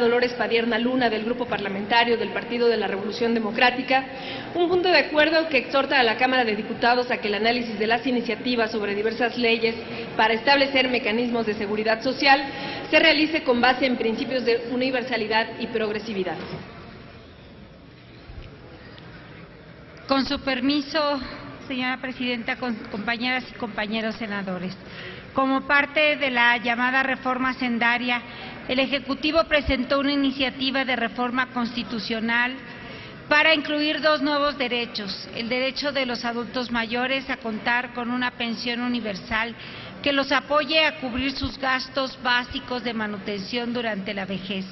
Dolores Padierna Luna, del Grupo Parlamentario del Partido de la Revolución Democrática, un punto de acuerdo que exhorta a la Cámara de Diputados a que el análisis de las iniciativas sobre diversas leyes para establecer mecanismos de seguridad social se realice con base en principios de universalidad y progresividad. Con su permiso, señora presidenta, compañeras y compañeros senadores. Como parte de la llamada reforma hacendaria, el Ejecutivo presentó una iniciativa de reforma constitucional para incluir dos nuevos derechos: el derecho de los adultos mayores a contar con una pensión universal que los apoye a cubrir sus gastos básicos de manutención durante la vejez,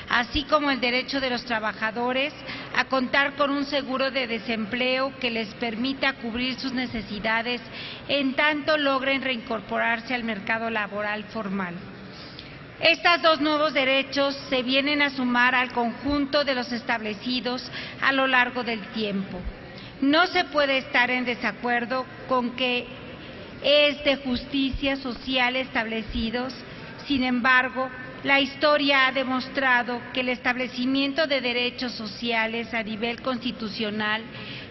así como el derecho de los trabajadores a contar con un seguro de desempleo que les permita cubrir sus necesidades en tanto logren reincorporarse al mercado laboral formal. Estos dos nuevos derechos se vienen a sumar al conjunto de los establecidos a lo largo del tiempo. No se puede estar en desacuerdo con que es de justicia social establecidos. Sin embargo, la historia ha demostrado que el establecimiento de derechos sociales a nivel constitucional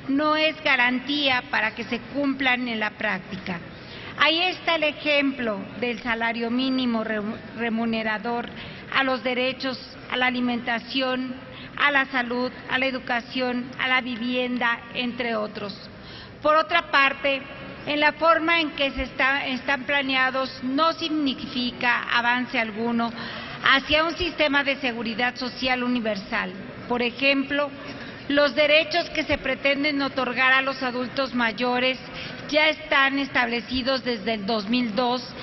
no es garantía para que se cumplan en la práctica. Ahí está el ejemplo del salario mínimo remunerador, a los derechos a la alimentación, a la salud, a la educación, a la vivienda, entre otros. Por otra parte, en la forma en que están planeados no significa avance alguno hacia un sistema de seguridad social universal. Por ejemplo, los derechos que se pretenden otorgar a los adultos mayores ya están establecidos desde el 2002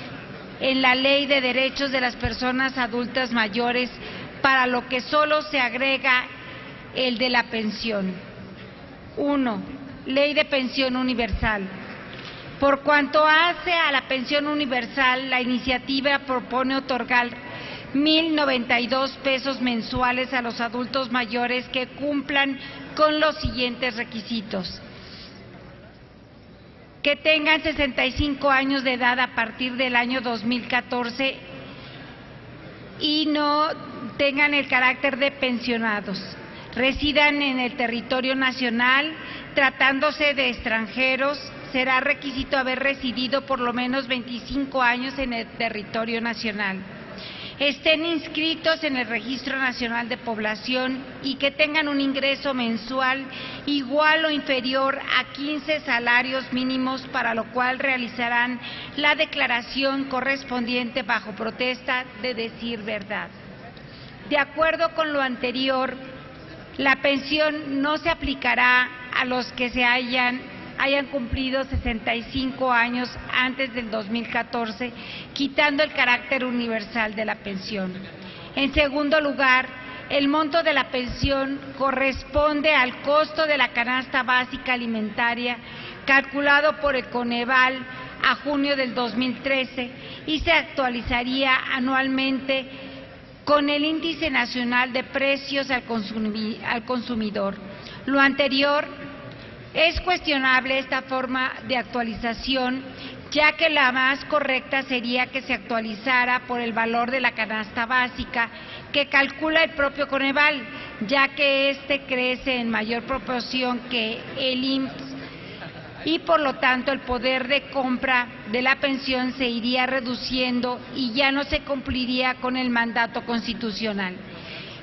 en la Ley de Derechos de las Personas Adultas Mayores, para lo que solo se agrega el de la pensión. 1. Ley de Pensión Universal. Por cuanto hace a la pensión universal, la iniciativa propone otorgar 1,092 pesos mensuales a los adultos mayores que cumplan con los siguientes requisitos: que tengan 65 años de edad a partir del año 2014 y no tengan el carácter de pensionados, residan en el territorio nacional. Tratándose de extranjeros, será requisito haber residido por lo menos 25 años en el territorio nacional, estén inscritos en el Registro Nacional de Población y que tengan un ingreso mensual igual o inferior a 15 salarios mínimos, para lo cual realizarán la declaración correspondiente bajo protesta de decir verdad. De acuerdo con lo anterior, la pensión no se aplicará a los que hayan cumplido 65 años antes del 2014, quitando el carácter universal de la pensión. En segundo lugar, el monto de la pensión corresponde al costo de la canasta básica alimentaria calculado por el Coneval a junio del 2013 y se actualizaría anualmente con el Índice Nacional de Precios al Consumidor. Lo anterior es cuestionable esta forma de actualización, ya que la más correcta sería que se actualizara por el valor de la canasta básica que calcula el propio Coneval, ya que éste crece en mayor proporción que el IMSS y por lo tanto el poder de compra de la pensión se iría reduciendo y ya no se cumpliría con el mandato constitucional.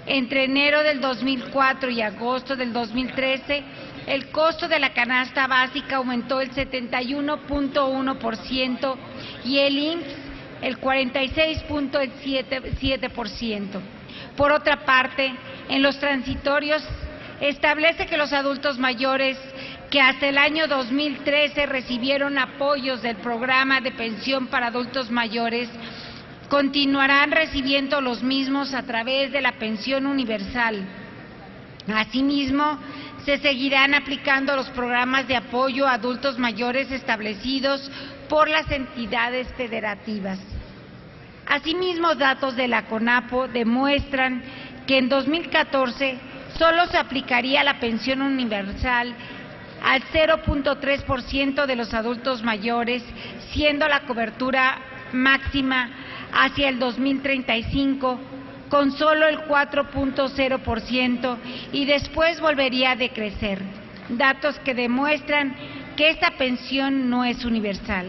Entre enero del 2004 y agosto del 2013, el costo de la canasta básica aumentó el 71.1% y el IMSS el 46.7%. Por otra parte, en los transitorios establece que los adultos mayores que hasta el año 2013 recibieron apoyos del programa de pensión para adultos mayores continuarán recibiendo los mismos a través de la pensión universal. Asimismo, se seguirán aplicando los programas de apoyo a adultos mayores establecidos por las entidades federativas. Asimismo, datos de la CONAPO demuestran que en 2014 solo se aplicaría la pensión universal al 0.3% de los adultos mayores, siendo la cobertura máxima hacia el 2035 con solo el 4.0% y después volvería a decrecer, datos que demuestran que esta pensión no es universal.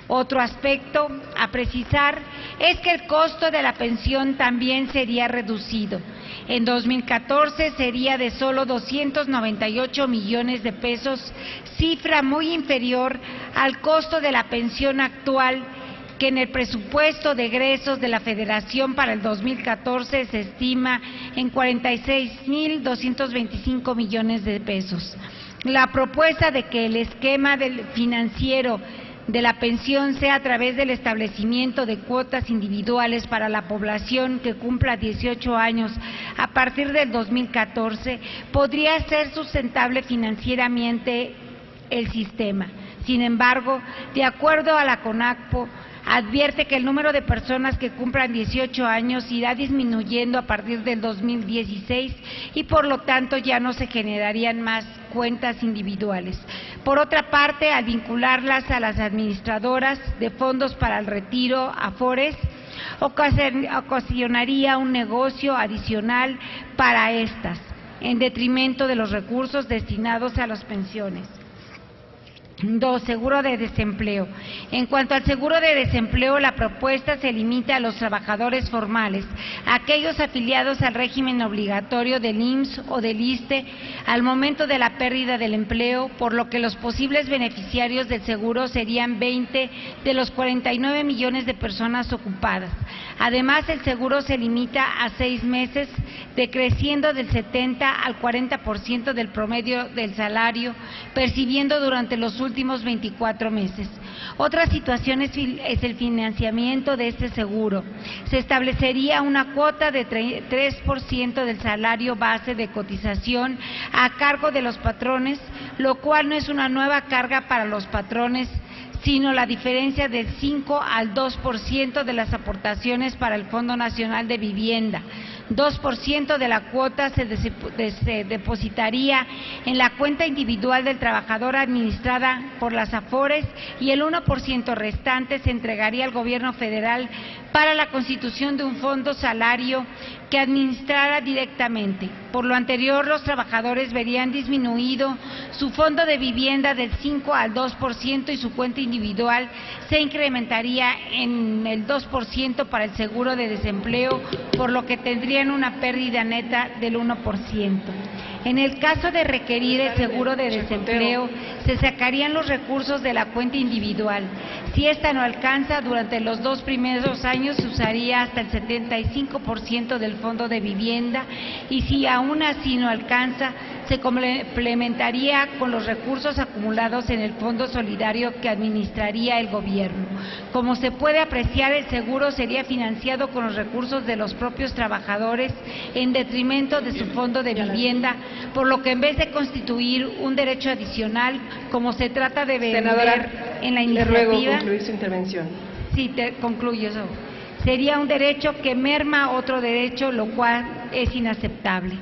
Otro aspecto a precisar es que el costo de la pensión también sería reducido. En 2014 sería de solo 298 millones de pesos, cifra muy inferior al costo de la pensión actual, que en el presupuesto de egresos de la Federación para el 2014 se estima en 46.225 millones de pesos. La propuesta de que el esquema financiero de la pensión sea a través del establecimiento de cuotas individuales para la población que cumpla 18 años a partir del 2014 podría ser sustentable financieramente el sistema. Sin embargo, de acuerdo a la CONACPO, advierte que el número de personas que cumplan 18 años irá disminuyendo a partir del 2016 y por lo tanto ya no se generarían más cuentas individuales. Por otra parte, al vincularlas a las administradoras de fondos para el retiro, AFORES, ocasionaría un negocio adicional para estas, en detrimento de los recursos destinados a las pensiones. 2. Seguro de desempleo. En cuanto al seguro de desempleo, la propuesta se limita a los trabajadores formales, aquellos afiliados al régimen obligatorio del IMSS o del ISSSTE al momento de la pérdida del empleo, por lo que los posibles beneficiarios del seguro serían 20 de los 49 millones de personas ocupadas. Además, el seguro se limita a 6 meses, decreciendo del 70 al 40% del promedio del salario, percibiendo durante los últimos 24 meses. Otra situación es el financiamiento de este seguro. Se establecería una cuota de 3% del salario base de cotización a cargo de los patrones, lo cual no es una nueva carga para los patrones, sino la diferencia del 5 al 2% de las aportaciones para el Fondo Nacional de Vivienda. 2% de la cuota se depositaría en la cuenta individual del trabajador administrada por las AFORES y el 1% restante se entregaría al Gobierno federal para la constitución de un fondo salario que administrara directamente. Por lo anterior, los trabajadores verían disminuido su fondo de vivienda del 5 al 2% y su cuenta individual se incrementaría en el 2% para el seguro de desempleo, por lo que tendrían una pérdida neta del 1%. En el caso de requerir el seguro de desempleo, se sacarían los recursos de la cuenta individual. Si esta no alcanza, durante los 2 primeros años se usaría hasta el 75% del fondo de vivienda y si aún así no alcanza, se complementaría con los recursos acumulados en el Fondo Solidario que administraría el Gobierno. Como se puede apreciar, el seguro sería financiado con los recursos de los propios trabajadores en detrimento de su fondo de vivienda, por lo que en vez de constituir un derecho adicional, como se trata de vender Senadora, en la iniciativa… Le ruego concluir su intervención. Sí, concluyo eso. Sería un derecho que merma otro derecho, lo cual es inaceptable.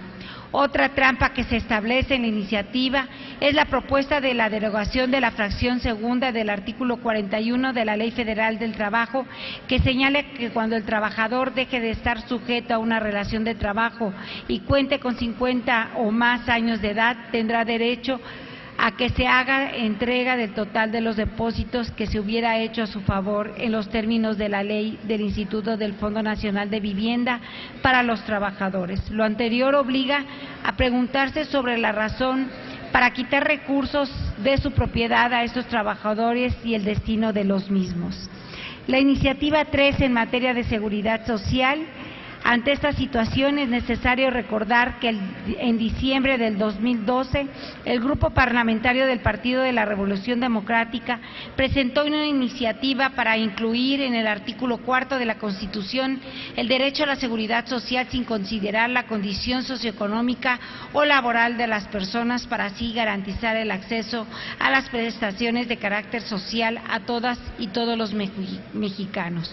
Otra trampa que se establece en la iniciativa es la propuesta de la derogación de la fracción segunda del artículo 41 de la Ley Federal del Trabajo, que señala que cuando el trabajador deje de estar sujeto a una relación de trabajo y cuente con 50 o más años de edad, tendrá derecho a que se haga entrega del total de los depósitos que se hubiera hecho a su favor en los términos de la ley del Instituto del Fondo Nacional de Vivienda para los trabajadores. Lo anterior obliga a preguntarse sobre la razón para quitar recursos de su propiedad a estos trabajadores y el destino de los mismos. La iniciativa 3 en materia de seguridad social. Ante esta situación es necesario recordar que en diciembre del 2012 el Grupo Parlamentario del Partido de la Revolución Democrática presentó una iniciativa para incluir en el artículo 4 de la Constitución el derecho a la seguridad social sin considerar la condición socioeconómica o laboral de las personas, para así garantizar el acceso a las prestaciones de carácter social a todas y todos los mexicanos.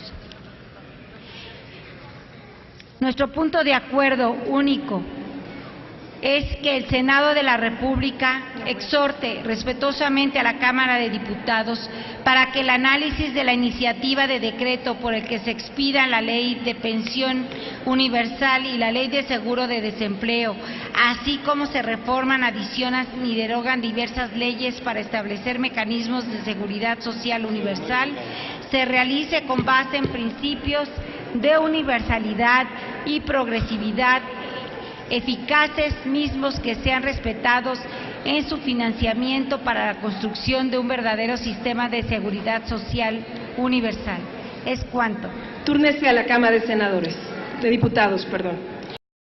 Nuestro punto de acuerdo único es que el Senado de la República exhorte respetuosamente a la Cámara de Diputados para que el análisis de la iniciativa de decreto por el que se expidan la Ley de Pensión Universal y la Ley de Seguro de Desempleo, así como se reforman, adicionan y derogan diversas leyes para establecer mecanismos de seguridad social universal, se realice con base en principios de universalidad y progresividad eficaces, mismos que sean respetados en su financiamiento para la construcción de un verdadero sistema de seguridad social universal. Es cuanto. Túrnese a la Cámara de Diputados.